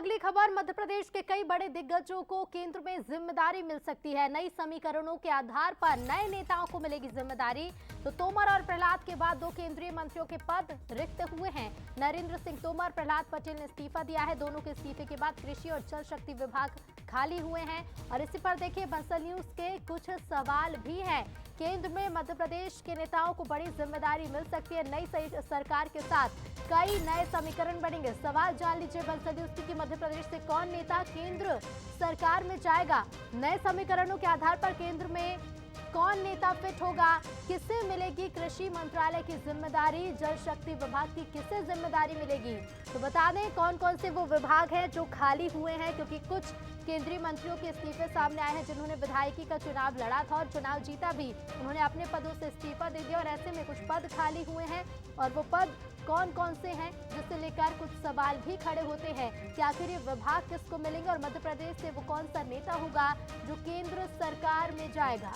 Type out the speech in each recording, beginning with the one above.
अगली खबर, मध्य प्रदेश के कई बड़े दिग्गजों को केंद्र में जिम्मेदारी मिल सकती है। नई समीकरणों के आधार पर नए नेताओं को मिलेगी जिम्मेदारी। तो तोमर और प्रहलाद के बाद दो केंद्रीय मंत्रियों के पद रिक्त हुए हैं। नरेंद्र सिंह तोमर, प्रहलाद पटेल ने इस्तीफा दिया है। दोनों के इस्तीफे के बाद कृषि और जल शक्ति विभाग खाली हुए हैं। और इसी पर देखिए बंसल न्यूज के कुछ सवाल भी हैं। केंद्र में मध्य प्रदेश के नेताओं को बड़ी जिम्मेदारी मिल सकती है। नई सरकार के साथ कई नए समीकरण बनेंगे। सवाल जान लीजिए बंसल न्यूज की कि मध्य प्रदेश से कौन नेता केंद्र सरकार में जाएगा। नए समीकरणों के आधार पर केंद्र में कौन नेता फिट होगा, किसे मिलेगी कृषि मंत्रालय की जिम्मेदारी, जल शक्ति विभाग की किसे जिम्मेदारी मिलेगी। तो बता दें कौन कौन से वो विभाग हैं जो खाली हुए हैं, क्योंकि कुछ केंद्रीय मंत्रियों के इस्तीफे सामने आए हैं जिन्होंने विधायकी का चुनाव लड़ा था और चुनाव जीता भी। उन्होंने अपने पदों से इस्तीफा दे दिया और ऐसे में कुछ पद खाली हुए हैं। और वो पद कौन कौन से हैं, जिससे लेकर कुछ सवाल भी खड़े होते हैं कि आखिर ये विभाग किसको मिलेंगे और मध्य प्रदेश से वो कौन सा नेता होगा जो केंद्र सरकार में जाएगा।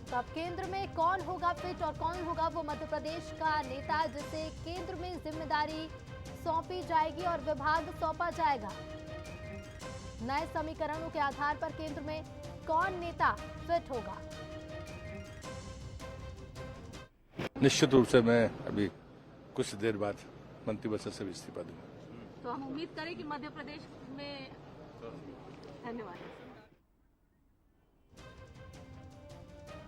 तो अब केंद्र में कौन होगा फिट और कौन होगा वो मध्य प्रदेश का नेता जिसे केंद्र में जिम्मेदारी सौंपी जाएगी और विभाग सौंपा जाएगा। नए समीकरणों के आधार पर केंद्र में कौन नेता फिट होगा। निश्चित रूप से मैं अभी कुछ देर बाद मंत्रिपरिषद से भी इस्तीफा दूंगा। तो हम उम्मीद करें कि मध्य प्रदेश में। धन्यवाद।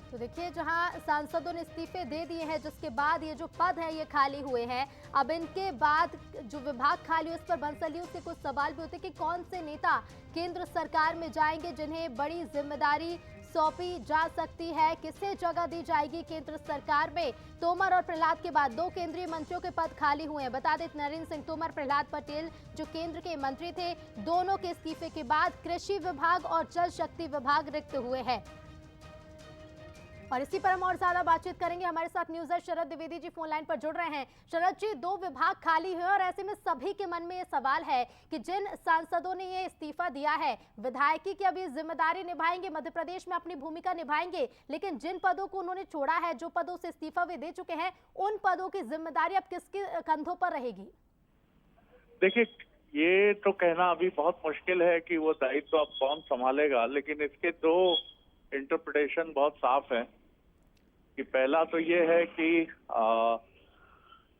तो देखिए जहां सांसदों ने इस्तीफे दे दिए हैं, जिसके बाद ये जो पद है ये खाली हुए हैं। अब इनके बाद जो विभाग खाली है उस पर बंसल न्यूज से कुछ सवाल भी होते हैं कि कौन से नेता केंद्र सरकार में जाएंगे जिन्हें बड़ी जिम्मेदारी सौंपी जा सकती है, किसे जगह दी जाएगी केंद्र सरकार में। तोमर और प्रहलाद के बाद दो केंद्रीय मंत्रियों के पद खाली हुए हैं। बता दें नरेंद्र सिंह तोमर, प्रहलाद पटेल जो केंद्र के मंत्री थे, दोनों के इस्तीफे के बाद कृषि विभाग और जल शक्ति विभाग रिक्त हुए हैं। और इसी पर हम और ज्यादा बातचीत करेंगे। हमारे साथ न्यूज़र शरद द्विवेदी जी फोन लाइन पर जुड़ रहे हैं। शरद जी, दो विभाग खाली हैं और ऐसे में सभी के मन में ये सवाल है कि जिन सांसदों ने ये इस्तीफा दिया है, विधायकी की अभी जिम्मेदारी निभाएंगे, मध्य प्रदेश में अपनी भूमिका निभाएंगे, लेकिन जिन पदों को उन्होंने छोड़ा है, जो पदों से इस्तीफा वे दे चुके हैं, उन पदों की जिम्मेदारी अब किसके कंधों पर रहेगी। देखिए, ये तो कहना अभी बहुत मुश्किल है कि वो दायित्व अब कौन संभालेगा, लेकिन इसके दो इंटरप्रिटेशन बहुत साफ है कि पहला तो ये है कि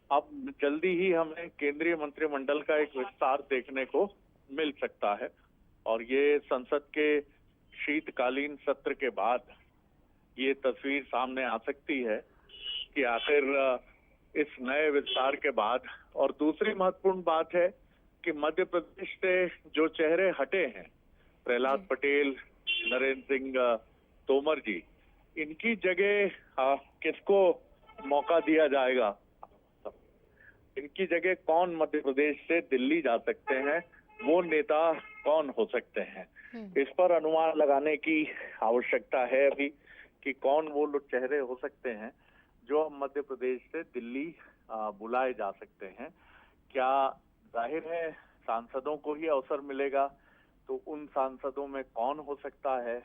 अब जल्दी ही हमें केंद्रीय मंत्रिमंडल का एक विस्तार देखने को मिल सकता है और ये संसद के शीतकालीन सत्र के बाद ये तस्वीर सामने आ सकती है कि आखिर इस नए विस्तार के बाद। और दूसरी महत्वपूर्ण बात है कि मध्य प्रदेश से जो चेहरे हटे हैं, प्रहलाद पटेल, नरेंद्र सिंह तोमर जी, इनकी जगह किसको मौका दिया जाएगा, इनकी जगह कौन मध्य प्रदेश से दिल्ली जा सकते हैं, वो नेता कौन हो सकते हैं, इस पर अनुमान लगाने की आवश्यकता है अभी कि कौन वो लोग चेहरे हो सकते हैं जो मध्य प्रदेश से दिल्ली बुलाए जा सकते हैं। क्या जाहिर है सांसदों को ही अवसर मिलेगा, तो उन सांसदों में कौन हो सकता है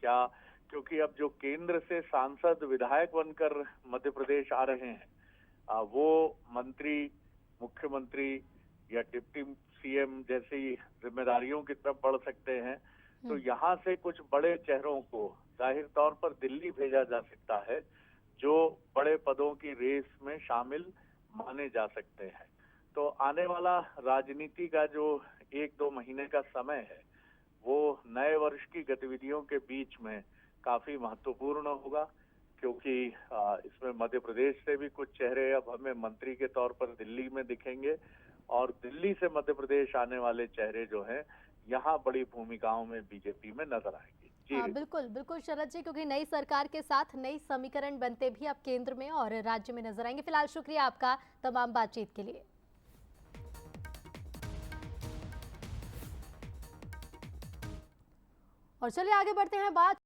क्या, क्योंकि अब जो केंद्र से सांसद विधायक बनकर मध्य प्रदेश आ रहे हैं, वो मंत्री, मुख्यमंत्री या डिप्टी सीएम जैसी जिम्मेदारियों की तरफ बढ़ सकते हैं। तो यहाँ से कुछ बड़े चेहरों को जाहिर तौर पर दिल्ली भेजा जा सकता है जो बड़े पदों की रेस में शामिल माने जा सकते हैं। तो आने वाला राजनीति का जो 1-2 महीने का समय है, वो नए वर्ष की गतिविधियों के बीच में काफी महत्वपूर्ण होगा, क्योंकि इसमें मध्य प्रदेश से भी कुछ चेहरे अब हमें मंत्री के तौर पर दिल्ली में दिखेंगे और दिल्ली से मध्य प्रदेश आने वाले चेहरे जो हैं, यहाँ बड़ी भूमिकाओं में बीजेपी में नजर आएंगे। जी हाँ, बिल्कुल बिल्कुल शरद जी, क्योंकि नई सरकार के साथ नई समीकरण बनते भी अब केंद्र में और राज्य में नजर आएंगे। फिलहाल शुक्रिया आपका तमाम बातचीत के लिए। और चलिए आगे बढ़ते हैं बात